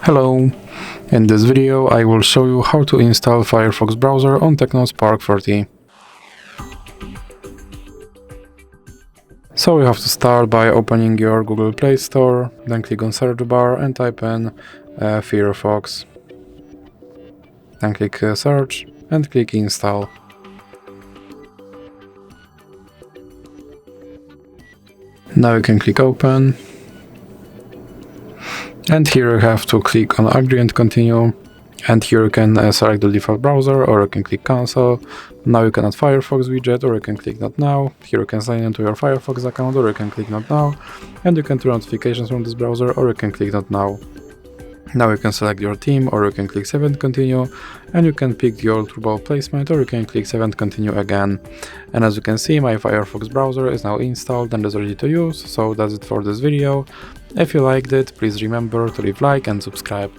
Hello! In this video I will show you how to install Firefox browser on TECNO Spark 30. So you have to start by opening your Google Play Store, then click on search bar and type in Firefox. Then click search and click install. Now you can click open. And here you have to click on agree and continue, and here you can select the default browser, or you can click cancel. Now you can add Firefox widget, or you can click not now. Here you can sign into your Firefox account, or you can click not now, and you can turn notifications from this browser, or you can click not now. Now you can select your theme, or you can click save and continue, and you can pick your turbo placement, or you can click save and continue again. And as you can see, my Firefox browser is now installed and is ready to use. So that's it for this video. If you liked it, please remember to leave a like and subscribe.